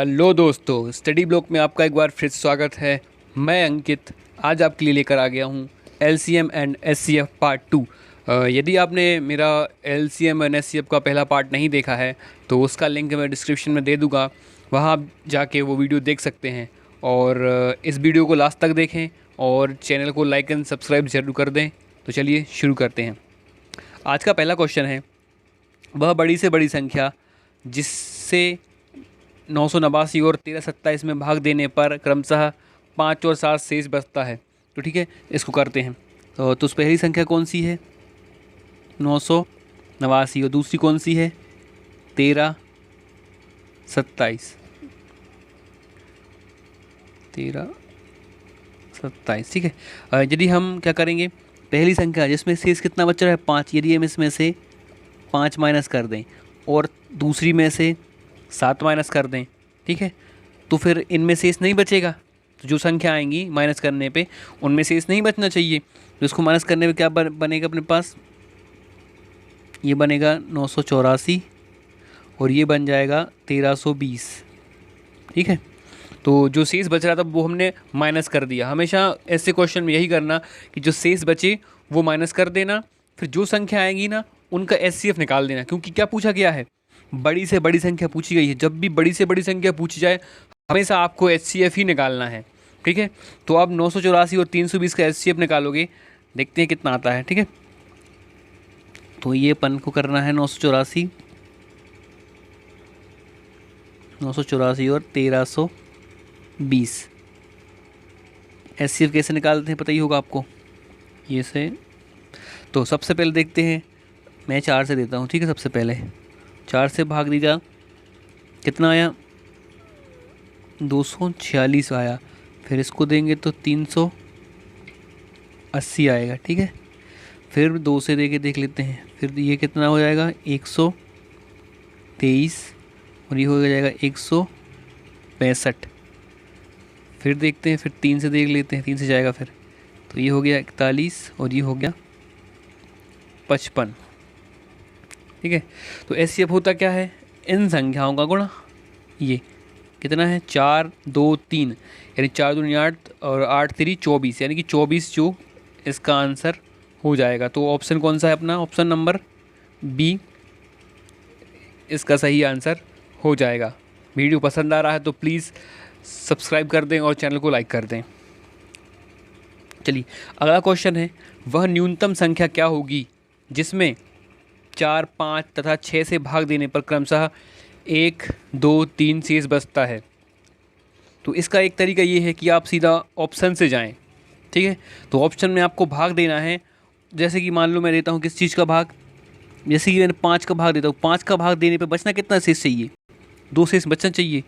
Hello दोस्तों, study block में आपका एक बार फिर से स्वागत है। मैं अंकित आज आपके लिए लेकर आ गया हूँ एलसीएम एंड एचसीएफ पार्ट 2। यदि आपने मेरा एलसीएम एंड एचसीएफ का पहला पार्ट नहीं देखा है तो उसका लिंक मैं डिस्क्रिप्शन में दे दूँगा, वहाँ आप जाके वो वीडियो देख सकते हैं। और इस वीडियो को लास्ट तक देखें और चैनल को लाइक एंड सब्सक्राइब जरूर कर दें। तो चलिए शुरू करते हैं। आज का पहला क्वेश्चन है, वह बड़ी से बड़ी संख्या जिससे 989 और 1327 में भाग देने पर क्रमशः 5 और 7 शेष बचता है। तो ठीक है, इसको करते हैं। तो उस पहली संख्या कौन सी है? 989। और दूसरी कौन सी है? 1327। 1327, ठीक है। यदि हम क्या करेंगे, पहली संख्या जिसमें शेष कितना बच रहा है 5, यदि हम इसमें से 5 माइनस कर दें और दूसरी में से 7 माइनस कर दें, ठीक है, तो फिर इनमें शेष नहीं बचेगा। तो जो संख्या आएंगी माइनस करने पे उनमें शेष नहीं बचना चाहिए। तो इसको माइनस करने पे क्या बनेगा अपने पास? ये बनेगा 984 और ये बन जाएगा 1320, ठीक है। तो जो शेष बच रहा था वो हमने माइनस कर दिया। हमेशा ऐसे क्वेश्चन में यही करना कि जो शेष बचे वो माइनस कर देना, फिर जो संख्या आएंगी ना उनका एचसीएफ निकाल देना। क्योंकि क्या पूछा गया है? बड़ी से बड़ी संख्या पूछी गई है। जब भी बड़ी से बड़ी संख्या पूछी जाए हमेशा आपको एचसीएफ ही निकालना है, ठीक है। तो अब 984 और 320 का एचसीएफ निकालोगे, देखते हैं कितना आता है, ठीक है। तो ये अपन को करना है 984 और 1320। एचसीएफ कैसे निकालते हैं पता ही होगा आपको, ये से। तो सबसे पहले देखते हैं, मैं 4 से देता हूँ, ठीक है। सबसे पहले 4 से भाग दीजिए, कितना आया? 246 आया। फिर इसको देंगे तो 380 आएगा, ठीक है। फिर 2 से दे के देख लेते हैं, फिर ये कितना हो जाएगा? 123 और ये हो जाएगा 165। फिर देखते हैं, फिर 3 से देख लेते हैं, 3 से जाएगा फिर, तो ये हो गया 41 और ये हो गया 55, ठीक है। तो एचसीएफ होता क्या है? इन संख्याओं का गुणा। ये कितना है? 4 2 3, यानी 4 दूनी 8 और 8 3 24, यानी कि 24 जो इसका आंसर हो जाएगा। तो ऑप्शन कौन सा है अपना? ऑप्शन नंबर बी इसका सही आंसर हो जाएगा। वीडियो पसंद आ रहा है तो प्लीज़ सब्सक्राइब कर दें और चैनल को लाइक कर दें। चलिए अगला क्वेश्चन है, वह न्यूनतम संख्या क्या होगी जिसमें 4 5 तथा 6 से भाग देने पर क्रमशः 1 2 3 शेष बचता है। तो इसका एक तरीका ये है कि आप सीधा ऑप्शन से जाएं, ठीक है। तो ऑप्शन में आपको भाग देना है। जैसे कि मान लो मैं देता हूँ किस चीज़ का भाग, जैसे कि मैंने 5 का भाग देता हूँ, 5 का भाग देने पे बचना कितना शेष चाहिए? 2 शेष बचना चाहिए,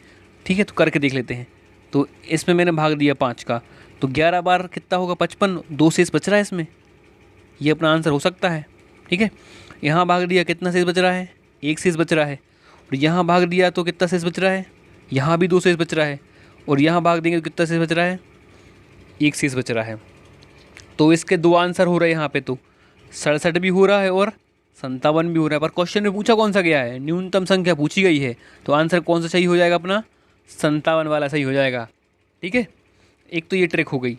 ठीक है। तो करके देख लेते हैं। तो इसमें मैंने भाग दिया 5 का, तो 11 बार कितना होगा? 55। 2 शेष बच रहा है इसमें, ये अपना आंसर हो सकता है, ठीक है। यहाँ भाग दिया, कितना शेष बच रहा है? 1 शेष बच रहा है। और यहाँ भाग दिया तो कितना शेष बच रहा है? यहाँ भी 2 शेष बच रहा है। और यहाँ भाग देंगे तो कितना शेष बच रहा है? 1 शेष बच रहा है। तो इसके 2 आंसर हो रहे हैं यहाँ पे। तो 67 भी हो रहा है और 57 भी हो रहा है। पर क्वेश्चन में पूछा कौन सा गया है? न्यूनतम संख्या पूछी गई है, तो आंसर कौन सा सही हो जाएगा अपना? 57 वाला सही हो जाएगा, ठीक है। एक तो ये ट्रिक हो गई।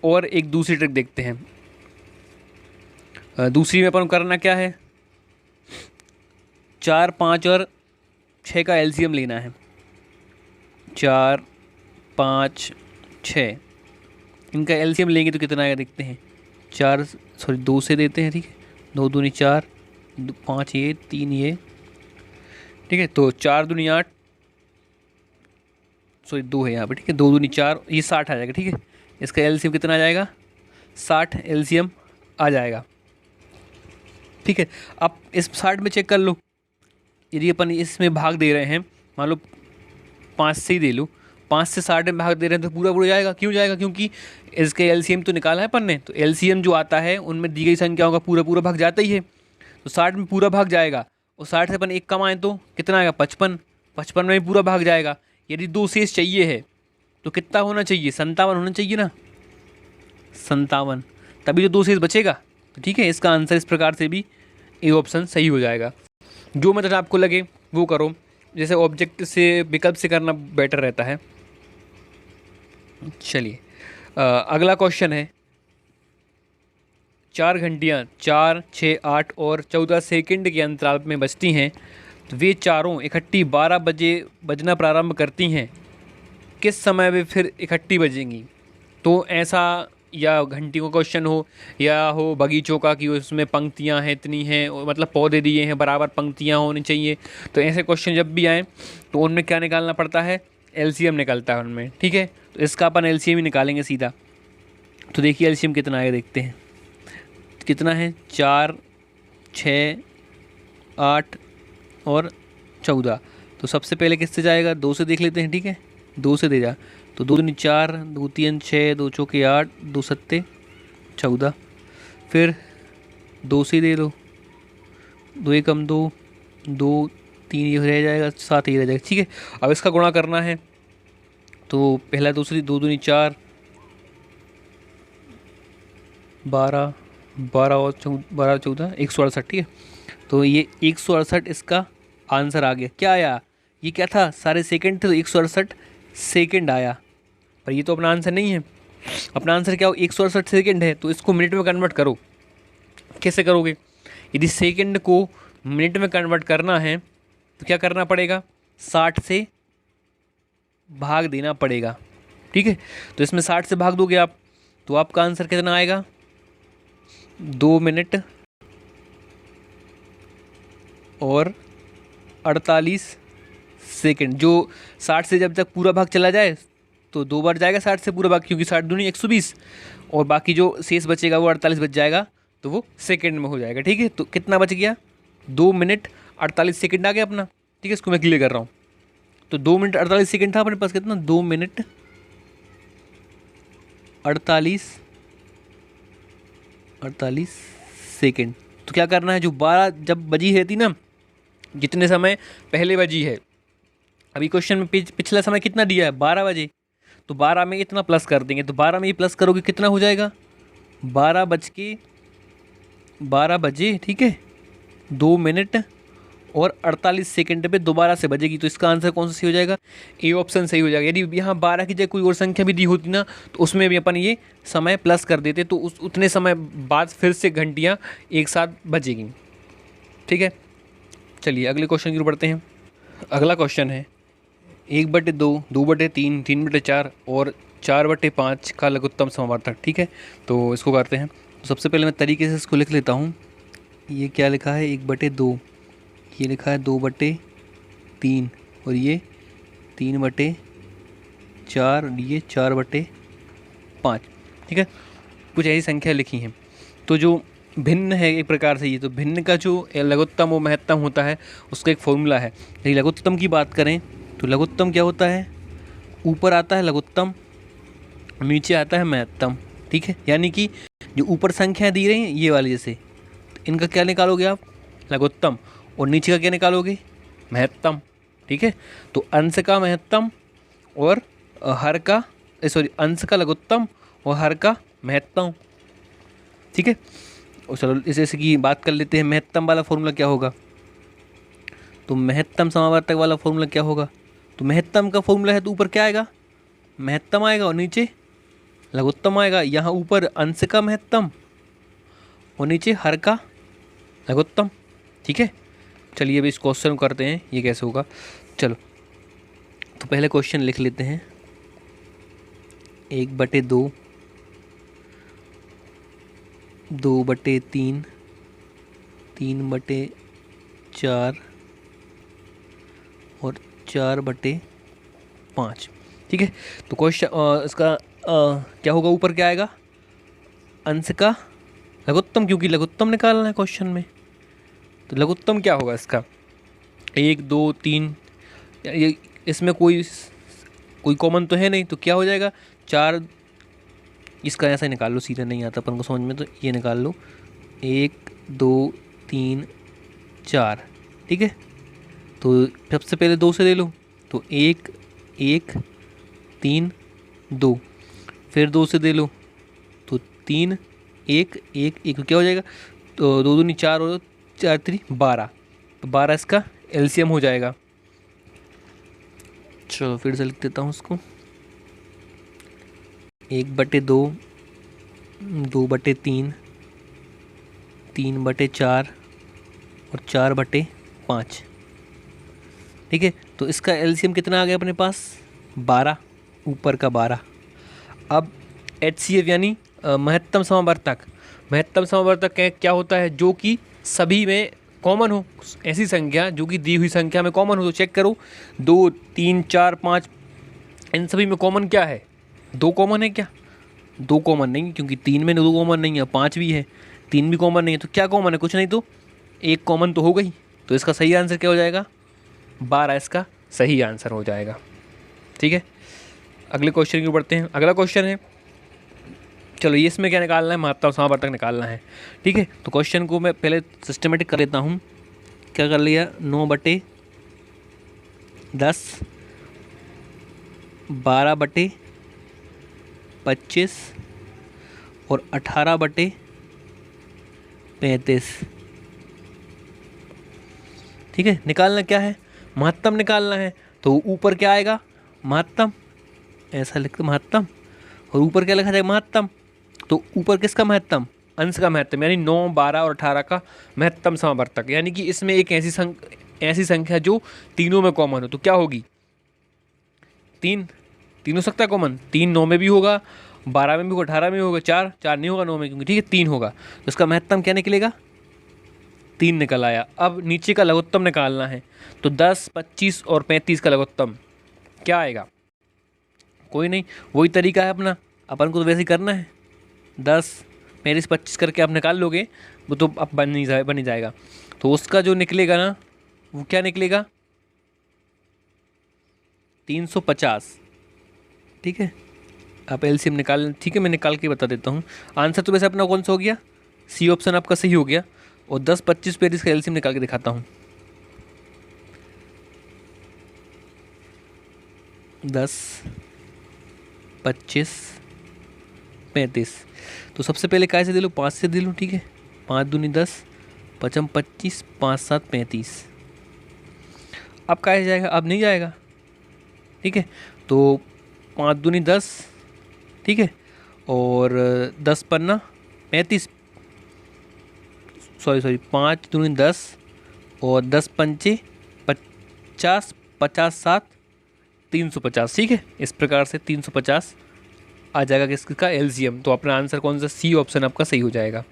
और एक दूसरी ट्रिक देखते हैं। दूसरी में अपन करना क्या है, 4 5 और 6 का एलसीएम लेना है। 4 5 6 इनका एलसीएम लेंगे तो कितना आएगा देखते हैं। 2 से देते हैं, ठीक है। 2 दूनी 4, 5 ये 3 ये, ठीक है। तो 4 दूनी 8, 2 है यहाँ पे, ठीक है। 2 दूनी 4, ये 60 आ जाएगा, ठीक है। इसका एलसीएम कितना आ जाएगा? 60 एलसीएम आ जाएगा, ठीक है। अब इस 60 में चेक कर लो, यदि अपन इसमें भाग दे रहे हैं, मान लो 5 से ही दे लो, 5 से 60 में भाग दे रहे हैं तो पूरा पूरा जाएगा। क्यों जाएगा? क्योंकि इसके एलसीएम तो निकाला है अपन ने। तो एलसीएम जो आता है उनमें दी गई संख्याओं का पूरा पूरा भाग जाता ही है। तो 60 में पूरा भाग जाएगा और 60 से अपन 1 कमाएँ तो कितना आएगा? 55। 55 में भी पूरा भाग जाएगा। यदि 2 शेष चाहिए है तो कितना होना चाहिए? 57 होना चाहिए ना, 57, तभी तो 2 शेष बचेगा। तो ठीक है, इसका आंसर इस प्रकार से भी ए ऑप्शन सही हो जाएगा। जो मेथड आपको लगे वो करो। जैसे ऑब्जेक्ट से विकल्प से करना बेटर रहता है। चलिए अगला क्वेश्चन है, 4 घंटियाँ 4, 6, 8 और 14 सेकंड के अंतराल में बजती हैं, तो वे चारों इकट्ठी 12 बजे बजना प्रारंभ करती हैं, किस समय वे फिर इकट्ठी बजेंगी? तो ऐसा या घंटी का क्वेश्चन हो या हो बगीचों का कि उसमें पंक्तियां हैं इतनी हैं, और मतलब पौधे दिए हैं बराबर पंक्तियां होनी चाहिए, तो ऐसे क्वेश्चन जब भी आएँ तो उनमें क्या निकालना पड़ता है? एलसीएम निकलता है उनमें। ठीक है, तो इसका अपन एलसीएम ही निकालेंगे सीधा। तो देखिए एलसीएम कितना आएगा, देखते हैं कितना है। 4, 6, 8 और 14। तो सबसे पहले किससे जाएगा? 2 से देख लेते हैं। ठीक है, 2 से दे जा, तो 2 दूनी 4, 2 3 6, 2 चौके 8, 2 सत्ते 14। फिर 2 से दे दो, 2 एकम 2, 2 3 ये रह जाएगा, 7 ये रह जाएगा। ठीक है, अब इसका गुणा करना है, तो पहला दूसरी 2 दूनी 4, 12, 12 और 12 14 168। ठीक है, तो ये 168 इसका आंसर आ गया। क्या आया? ये क्या था? सारे सेकंड थे तो 168 सेकंड आया, पर ये तो अपना आंसर नहीं है। अपना आंसर क्या हो? 168 सेकंड है, तो इसको मिनट में कन्वर्ट करो। कैसे करोगे? यदि सेकंड को मिनट में कन्वर्ट करना है तो क्या करना पड़ेगा? 60 से भाग देना पड़ेगा। ठीक है, तो इसमें 60 से भाग दोगे आप, तो आपका आंसर कितना आएगा? 2 मिनट और 48 सेकंड। जो 60 से जब तक पूरा भाग चला जाए तो 2 बार जाएगा 60 से पूरा भाग, क्योंकि 60 दूनी 120, और बाकी जो शेष बचेगा वो 48 बच जाएगा, तो वो सेकंड में हो जाएगा। ठीक है, तो कितना बच गया? 2 मिनट 48 सेकंड आ गया अपना। ठीक है, इसको मैं क्लियर कर रहा हूँ। तो 2 मिनट 48 सेकंड था अपने पास। कितना? 2 मिनट 48 सेकंड। तो क्या करना है? जो 12 जब बजी है थी ना, जितने समय पहले बजी है, अभी क्वेश्चन में पिछला समय कितना दिया है? 12 बजे, तो 12 में इतना प्लस कर देंगे, तो 12 में ये प्लस करोगे कितना हो जाएगा? 12 बजे। ठीक है, 2 मिनट और 48 सेकंड पे दोबारा से बजेगी, तो इसका आंसर कौन सा सही हो जाएगा? ए ऑप्शन सही हो जाएगा। यदि यहाँ 12 की जगह कोई और संख्या भी दी होती ना, तो उसमें भी अपन ये समय प्लस कर देते, तो उस उतने समय बाद फिर से घंटियाँ एक साथ बजेगी। ठीक है, चलिए अगले क्वेश्चन की ओर बढ़ते हैं। अगला क्वेश्चन है 1/2, 2/3, 3/4 और 4/5 का लघुत्तम समावर्तक। ठीक है, तो इसको करते हैं। तो सबसे पहले मैं तरीके से इसको लिख लेता हूँ। ये क्या लिखा है? 1/2, ये लिखा है 2/3, और ये 3/4, ये 4/5। ठीक है, कुछ ऐसी संख्या लिखी हैं। तो जो भिन्न है एक प्रकार से, ये तो भिन्न का जो लघुत्तम और महत्तम होता है उसका एक फॉर्मूला है। यदि लघुत्तम की बात करें तो लघुत्तम क्या होता है? ऊपर आता है लघुत्तम, नीचे आता है महत्तम। ठीक है, यानी कि जो ऊपर संख्याएं दी रही हैं ये वाली, जैसे इनका क्या निकालोगे आप? लघुत्तम, और नीचे का क्या निकालोगे? महत्तम। ठीक है, तो अंश का महत्तम और हर का अंश का लघुत्तम और हर का महत्तम। ठीक है, और चलो जैसे कि बात कर लेते हैं महत्तम वाला फॉर्मूला क्या होगा। तो महत्तम समावर्तक वाला फॉर्मूला क्या होगा? तो महत्तम का फॉर्मूला है तो ऊपर क्या आएगा? महत्तम आएगा, और नीचे लघुत्तम आएगा। यहाँ ऊपर अंश का महत्तम और नीचे हर का लघुत्तम। ठीक है, चलिए अभी इस क्वेश्चन को करते हैं, ये कैसे होगा। चलो तो पहले क्वेश्चन लिख लेते हैं। 1/2, 2/3, 3/4 और 4/5। ठीक है, तो क्वेश्चन इसका क्या होगा? ऊपर क्या आएगा? अंश का लघुत्तम, क्योंकि लघुत्तम निकालना है क्वेश्चन में। तो लघुत्तम क्या होगा इसका? 1 2 3, ये इसमें कोई कॉमन तो है नहीं, तो क्या हो जाएगा? 4। इसका ऐसा ही निकाल लो, सीधा नहीं आता अपन को समझ में, तो ये निकाल लो 1 2 3 4। ठीक है, तो सबसे पहले 2 से ले लो, तो 1 1 3 2। फिर 2 से दे लो तो 3 1 1 1, क्या हो जाएगा? तो 2 दूनी 4 और 4 3 12, तो 12 इसका एलसीएम हो जाएगा। चलो फिर से लिख देता हूँ उसको। 1/2, 2/3, 3/4 और 4/5। ठीक है, तो इसका एलसीएम कितना आ गया अपने पास? 12, ऊपर का 12। अब HCF यानी महत्तम समावर्तक। महत्तम समावर्तक क्या होता है? जो कि सभी में कॉमन हो, ऐसी संख्या जो कि दी हुई संख्या में कॉमन हो। तो चेक करो, 2, 3, 4, 5, इन सभी में कॉमन क्या है? 2 कॉमन है क्या? 2 कॉमन नहीं, क्योंकि 3 में 2 कॉमन नहीं है, 5 भी है, 3 भी कॉमन नहीं है। तो क्या कॉमन है? कुछ नहीं, तो 1 कॉमन तो हो गई। तो इसका सही आंसर क्या हो जाएगा? 12 इसका सही आंसर हो जाएगा। ठीक है, अगले क्वेश्चन की ओर बढ़ते हैं। अगला क्वेश्चन है, चलो ये इसमें क्या निकालना है? महत्तम समावर्तक निकालना है। ठीक है, तो क्वेश्चन को मैं पहले सिस्टमेटिक कर लेता हूँ। क्या कर लिया? 9/10, 12/25 और 18/35। ठीक है, निकालना क्या है? महत्तम निकालना है। तो ऊपर क्या आएगा? महत्तम, ऐसा लिखते महत्तम, और ऊपर क्या लिखा जाएगा? महत्तम। तो ऊपर किसका महत्तम? अंश का महत्तम, यानी 9, 12 और 18 का महत्तम समावर्तक। यानी कि इसमें एक ऐसी संख्या जो तीनों में कॉमन हो। तो क्या होगी? 3 हो सकता है कॉमन। 3 9 में भी होगा, 12 में भी होगा, 18 में भी होगा। 4 नहीं होगा 9 में, क्योंकि ठीक है 3 होगा। तो इसका महत्तम क्या निकलेगा? 3 निकल आया। अब नीचे का लघुत्तम निकालना है। तो 10, 25 और 35 का लघुत्तम क्या आएगा? कोई नहीं, वही तरीका है अपना, अपन को तो वैसे ही करना है। 10, 35, 25 करके आप निकाल लोगे, वो तो अब बन ही जाएगा। तो उसका जो निकलेगा ना, वो क्या निकलेगा? 350। ठीक है, आप एलसीएम निकाल, ठीक है मैं निकाल के बता देता हूँ। आंसर तो वैसे अपना कौन सा हो गया? सी ऑप्शन आपका सही हो गया। और 10, 25, 35 का एलसीएम निकाल के दिखाता हूँ। 10, 25, 35। तो सबसे पहले काय से दे लो? 5 से दे लो। ठीक है, 5 दूनी 10, 5 25, 5 7 35। अब काय जाएगा? अब नहीं जाएगा। ठीक है, तो 5 दूनी 10, ठीक है, और 10 पन्ना 35, सॉरी 5 दूनी 10 और 10 पंचे 50, 50 7 350। ठीक है, इस प्रकार से 350 आ जाएगा किसका? एलसीएम। तो अपना आंसर कौन सा? सी ऑप्शन आपका सही हो जाएगा।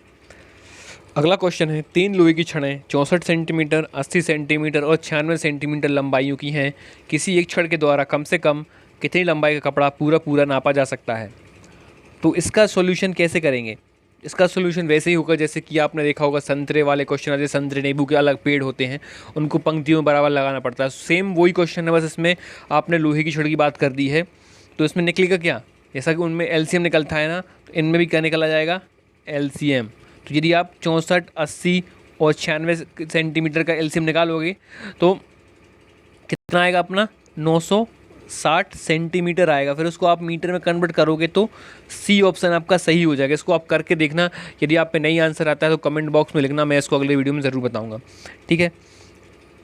अगला क्वेश्चन है, 3 लोहे की छड़ें 64 सेंटीमीटर, 80 सेंटीमीटर और 96 सेंटीमीटर लंबाइयों की हैं। किसी एक छड़ के द्वारा कम से कम कितनी लंबाई का कपड़ा पूरा नापा जा सकता है? तो इसका सॉल्यूशन कैसे करेंगे? इसका सॉल्यूशन वैसे ही होगा जैसे कि आपने देखा होगा संतरे वाले क्वेश्चन आते, संतरे नींबू के अलग पेड़ होते हैं, उनको पंक्तियों में बराबर लगाना पड़ता है। सेम वही क्वेश्चन है, बस इसमें आपने लोहे की छड़ की बात कर दी है। तो इसमें निकलेगा क्या? जैसा कि उनमें एलसीएम निकलता है ना, तो इनमें भी क्या निकला जाएगा? एलसीएम। तो यदि आप 64, 80 और 96 सेंटीमीटर का एलसीएम निकालोगे तो कितना आएगा अपना? 960 सेंटीमीटर आएगा। फिर उसको आप मीटर में कन्वर्ट करोगे तो सी ऑप्शन आपका सही हो जाएगा। इसको आप करके देखना, यदि आप पे नहीं आंसर आता है तो कमेंट बॉक्स में लिखना, मैं इसको अगले वीडियो में ज़रूर बताऊंगा। ठीक है,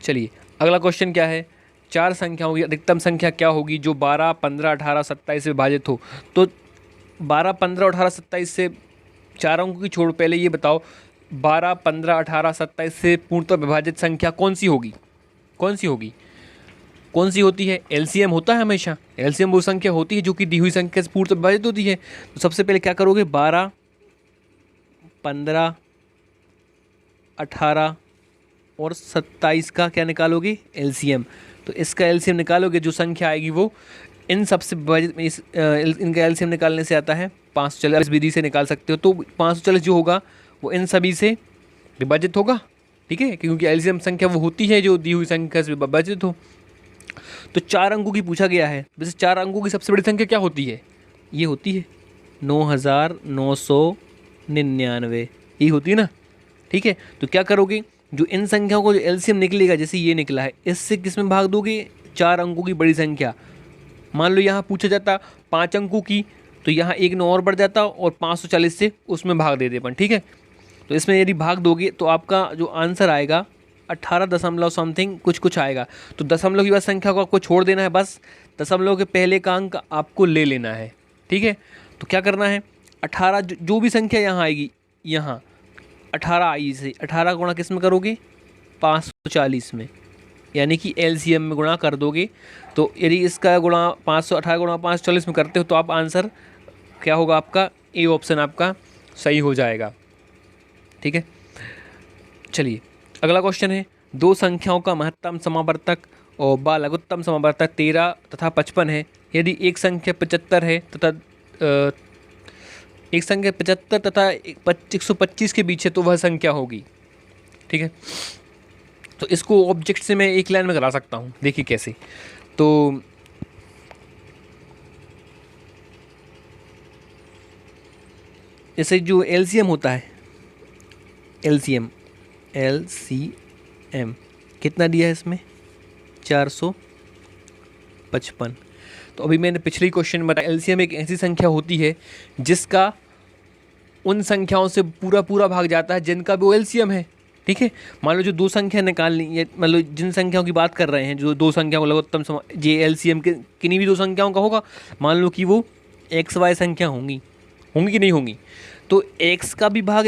चलिए अगला क्वेश्चन क्या है? 4 संख्याओं की अधिकतम संख्या क्या होगी जो 12, 15, 18, 27 से विभाजित हो? तो 12, 15, 18, 27 से 4 अंकों की छोड़, पहले ये बताओ 12, 15, 18, 27 से पूर्णतः विभाजित संख्या कौन सी होगी? कौन सी होगी? कौन सी होती है? एलसीएम होता है हमेशा। एलसीएम वो संख्या होती है जो कि दी हुई संख्या से पूर्णतः विभाजित होती है। तो सबसे पहले क्या करोगे? 12, 15, 18 और 27 का क्या निकालोगे? एलसीएम। तो इसका एलसीएम निकालोगे, जो संख्या आएगी वो इन सबसे विभाजित, इनका एलसीएम निकालने से आता है 540। विधि से निकाल सकते हो। तो 540 जो होगा वो इन सभी से विभाजित होगा। ठीक है, क्योंकि एलसीएम संख्या वो होती है जो दी हुई संख्या से विभाजित हो। तो 4 अंकों की पूछा गया है। वैसे 4 अंकों की सबसे बड़ी संख्या क्या होती है? ये होती है 9999, ये होती है ना। ठीक है, तो क्या करोगे? जो इन संख्याओं को जो एलसीएम निकलेगा, जैसे ये निकला है, इससे किस में भाग दोगे? 4 अंकों की बड़ी संख्या। मान लो यहाँ पूछा जाता 5 अंकों की, तो यहाँ 1 9 और बढ़ जाता और 540 से उसमें भाग दे अपन। ठीक है, तो इसमें यदि भाग दोगे तो आपका जो आंसर आएगा 18 दशमलव समथिंग कुछ कुछ आएगा। तो दशमलव की बाद संख्या को आपको छोड़ देना है, बस दशमलव के पहले का अंक आपको ले लेना है। ठीक है, तो क्या करना है, 18 जो भी संख्या यहाँ आएगी, यहाँ 18 आई से 18 गुणा किस में करोगे, 540 में, यानी कि एलसीएम में गुणा कर दोगे। तो यदि इसका गुणा 518 गुणा 540 में करते हो तो आप आंसर क्या होगा आपका, ए ऑप्शन आपका सही हो जाएगा। ठीक है, चलिए अगला क्वेश्चन है, दो संख्याओं का महत्तम समावर्तक और व लघुत्तम समावर्तक 13 तथा 55 है। यदि एक संख्या 75 है तथा एक संख्या 75 तथा 125 के बीच है तो वह संख्या होगी। ठीक है, तो इसको ऑब्जेक्ट से मैं एक लाइन में करा सकता हूँ, देखिए कैसे। तो जैसे जो एलसीएम होता है, एलसीएम कितना दिया है इसमें, 455। तो अभी मैंने पिछले क्वेश्चन में बताया एलसीएम एक ऐसी संख्या होती है जिसका उन संख्याओं से पूरा पूरा भाग जाता है जिनका भी वो एलसीएम है। ठीक है, मान लो जो दो संख्या निकालनी है, मान लो जिन संख्याओं की बात कर रहे हैं, जो दो संख्याओं को लघुत्तम जे एलसीएम के किन्हीं भी दो संख्याओं का होगा, मान लो कि वो एक्स वाई संख्या होंगी कि नहीं होंगी, तो एक्स का भी भाग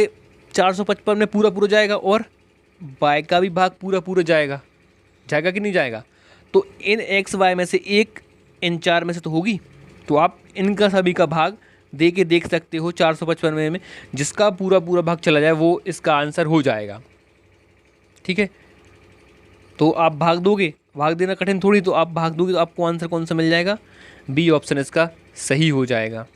455 में पूरा पूरा जाएगा और वाई का भी भाग पूरा पूरा जाएगा कि नहीं जाएगा। तो इन एक्स वाई में से एक इन चार में से तो होगी, तो आप इनका सभी का भाग दे के देख सकते हो 455 में जिसका पूरा पूरा भाग चला जाए वो इसका आंसर हो जाएगा। ठीक है, तो आप भाग दोगे, भाग देना कठिन थोड़ी, तो आप भाग दोगे तो आपको आंसर कौन सा मिल जाएगा, बी ऑप्शन इसका सही हो जाएगा।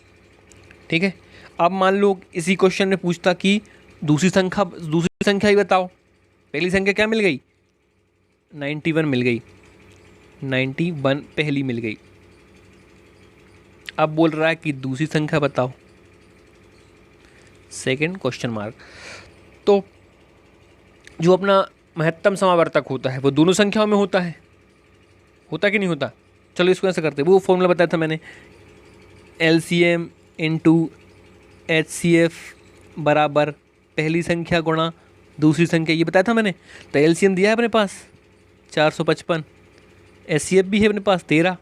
ठीक है, अब मान लो इसी क्वेश्चन में पूछता कि दूसरी संख्या ही बताओ। पहली संख्या क्या मिल गई, 91 मिल गई, 91 पहली मिल गई। अब बोल रहा है कि दूसरी संख्या बताओ, सेकंड क्वेश्चन मार्क। तो जो अपना महत्तम समावर्तक होता है वो दोनों संख्याओं में होता कि नहीं होता। चलो इसको ऐसे करते हैं, वो फॉर्मूला बताया था मैंने, एलसीएम इंटू एचसीएफ बराबर पहली संख्या गुणा दूसरी संख्या, ये बताया था मैंने। तो एलसीएम दिया है अपने पास 455, एचसीएफ भी है अपने पास 13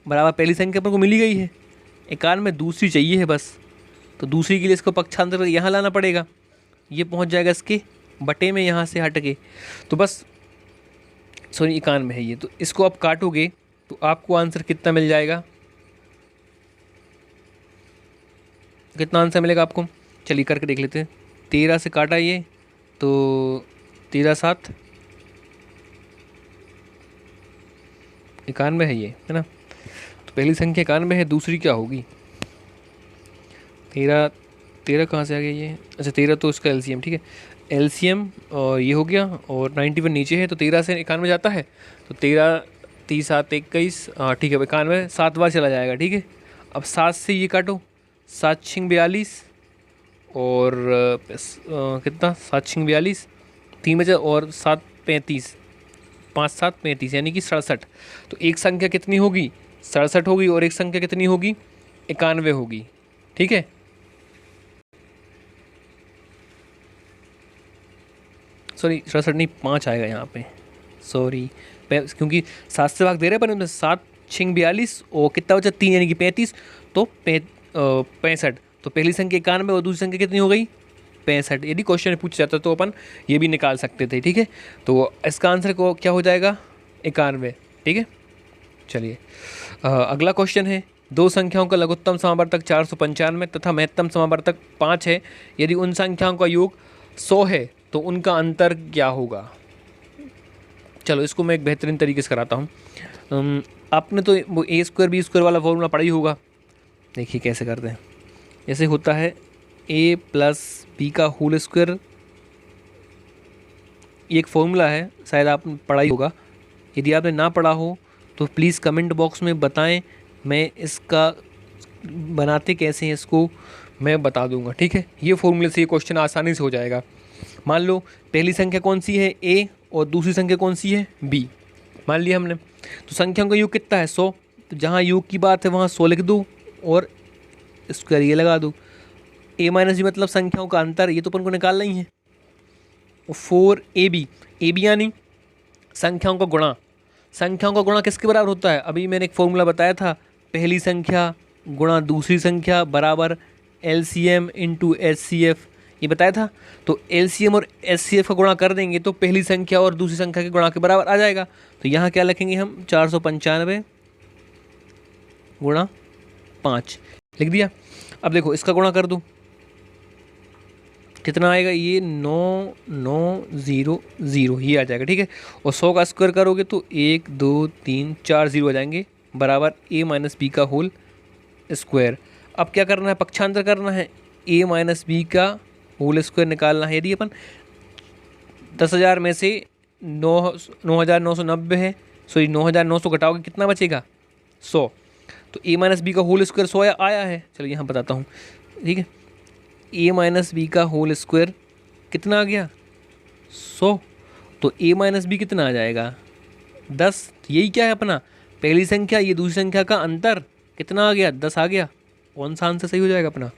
बराबर पहली संख्या अपन को मिली गई है 91, दूसरी चाहिए है बस। तो दूसरी के लिए इसको पक्षांतर यहाँ लाना पड़ेगा, ये पहुँच जाएगा इसके बटे में यहाँ से हट के, तो बस सॉरी 91 है ये। तो इसको आप काटोगे तो आपको आंसर कितना मिल जाएगा, कितना आंसर मिलेगा आपको, चलिए करके देख लेते हैं। 13 से काटा ये तो 13 7 91 है ये, है ना। तो पहली संख्या 91 है, दूसरी क्या होगी, 13 कहाँ से आ गया ये, अच्छा 13 तो इसका एलसीएम। ठीक है, एलसीएम और ये हो गया और 91 नीचे है तो 13 से 91 जाता है, तो 13 30 7 21, ठीक है 91 7 बार चला जाएगा। ठीक है, अब 7 से ये काटो, 7 6 42 और कितना 7 6 42 3 बजे और 7 35 5 7 35 यानी कि 67। तो एक संख्या कितनी होगी, 67 होगी और एक संख्या कितनी होगी, 91 होगी। ठीक है, सॉरी 67 नहीं 5 आएगा यहाँ पे, सॉरी क्योंकि 7 से भाग दे रहे हैं पर 7 6 42 और कितना बचा 3 यानी कि 35, तो 65। तो पहली संख्या 91 और दूसरी संख्या कितनी हो गई 65। यदि क्वेश्चन में पूछा जाता तो अपन ये भी निकाल सकते थे। ठीक है, तो इसका आंसर को क्या हो जाएगा 91। ठीक है, चलिए अगला क्वेश्चन है, दो संख्याओं का लघुत्तम समावर्तक 495 तथा महत्तम समावर्तक 5 है। यदि उन संख्याओं का योग 100 है तो उनका अंतर क्या होगा। चलो इसको मैं एक बेहतरीन तरीके से कराता हूँ। आपने तो वो ए स्क्वायर बी स्क्वायर वाला फॉर्मूला पढ़ा ही होगा, देखिए कैसे करते हैं। जैसे होता है a प्लस बी का होल स्क्वायर, ये एक फॉर्मूला है, शायद आपने पढ़ा ही होगा। यदि आपने ना पढ़ा हो तो प्लीज़ कमेंट बॉक्स में बताएं, मैं इसका बनाते कैसे हैं इसको मैं बता दूंगा। ठीक है, ये फॉर्मूले से ये क्वेश्चन आसानी से हो जाएगा। मान लो पहली संख्या कौन सी है a और दूसरी संख्या कौन सी है b, मान लिया हमने। तो संख्याओं का योग कितना है 100, तो जहाँ योग की बात है वहाँ 100 लिख दो और स्क्वायर ये लगा दो। a माइनस बी मतलब संख्याओं का अंतर, ये तो अपन को निकालना ही है। और 4ab ए बी यानी संख्याओं का गुणा। संख्याओं का गुणा किसके बराबर होता है? अभी मैंने एक फॉर्मूला बताया था, पहली संख्या गुणा दूसरी संख्या बराबर LCM इंटू HCF, ये बताया था। तो LCM और HCF का गुणा कर देंगे तो पहली संख्या और दूसरी संख्या के गुणा के बराबर आ जाएगा। तो यहाँ क्या लिखेंगे हम, 495 गुणा 5 लिख दिया। अब देखो इसका गुणा कर दूँ, कितना आएगा? ये 9900 ये आ जाएगा, ठीक है। और 100 का स्क्वायर करोगे तो 1 2 3 4 0 आ जाएंगे, बराबर a माइनस बी का होल स्क्वायर। अब क्या करना है? पक्षांतर करना है, a माइनस बी का होल स्क्वायर निकालना है। यदि अपन 10,000 में से 9,990 है, सॉरी 9,900 घटाओगे कितना बचेगा? 100। तो a माइनस बी का होल स्क्वायर 100 आया है। चलिए यहाँ बताता हूँ, ठीक है। a माइनस बी का होल स्क्वायर कितना आ गया? 100। तो a माइनस बी कितना आ जाएगा? 10। तो यही क्या है अपना, पहली संख्या ये दूसरी संख्या का अंतर कितना आ गया? 10 आ गया। कौन सा आंसर सही हो जाएगा अपना?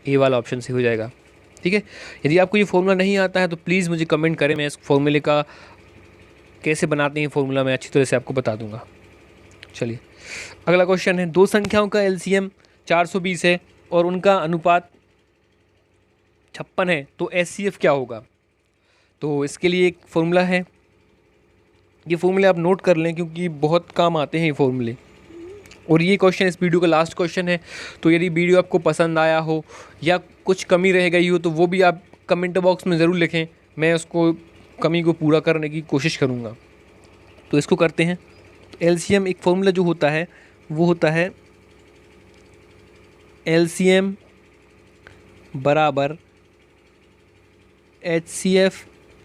ए वाला ऑप्शन सही हो जाएगा, ठीक है। यदि आपको ये फॉर्मूला नहीं आता है तो प्लीज़ मुझे कमेंट करें, मैं इस फॉर्मूले का कैसे बनाते हैं फॉर्मूला मैं अच्छी तरह से आपको बता दूंगा। चलिए अगला क्वेश्चन है, दो संख्याओं का LCM 420 है और उनका अनुपात 56 है, तो HCF क्या होगा? तो इसके लिए एक फॉर्मूला है, ये फॉर्मूले आप नोट कर लें क्योंकि बहुत काम आते हैं ये फॉर्मूले। और ये क्वेश्चन इस वीडियो का लास्ट क्वेश्चन है। तो यदि वीडियो आपको पसंद आया हो या कुछ कमी रह गई हो तो वो भी आप कमेंट बॉक्स में ज़रूर लिखें, मैं उसको कमी को पूरा करने की कोशिश करूँगा। तो इसको करते हैं। LCM एक फॉर्मूला जो होता है वो होता है LCM बराबर HCF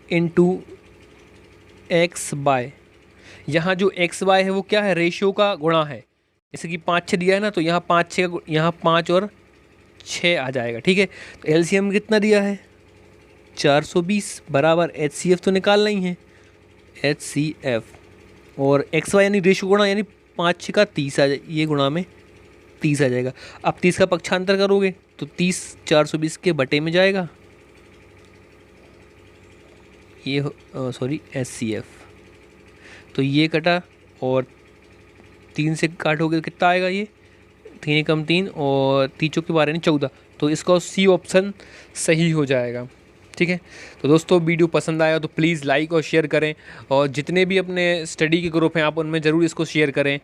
इंटू एक्स बाय, यहाँ जो एक्स बाय है वो क्या है? रेशियो का गुणा है। जैसे कि 5 6 दिया है ना, तो यहाँ 5 6 यहाँ 5 और 6 आ जाएगा, ठीक है। तो LCM कितना दिया है? 420 बराबर HCF तो निकालना ही है, HCF और एक्स वाई यानी रेशियो गुणा, यानी 5 6 का 30 आ जाए, ये गुणा में 30 आ जाएगा। अब 30 का पक्षांतर करोगे तो 30 420 के बटे में जाएगा, ये सॉरी HCF। तो ये कटा और 3 से काटोगे तो कितना आएगा? ये 3 कम 3 और 3 चौके के बारे में 14। तो इसका C ऑप्शन सही हो जाएगा, ठीक है। तो दोस्तों वीडियो पसंद आया तो प्लीज़ लाइक और शेयर करें, और जितने भी अपने स्टडी के ग्रुप हैं आप उनमें ज़रूर इसको शेयर करें।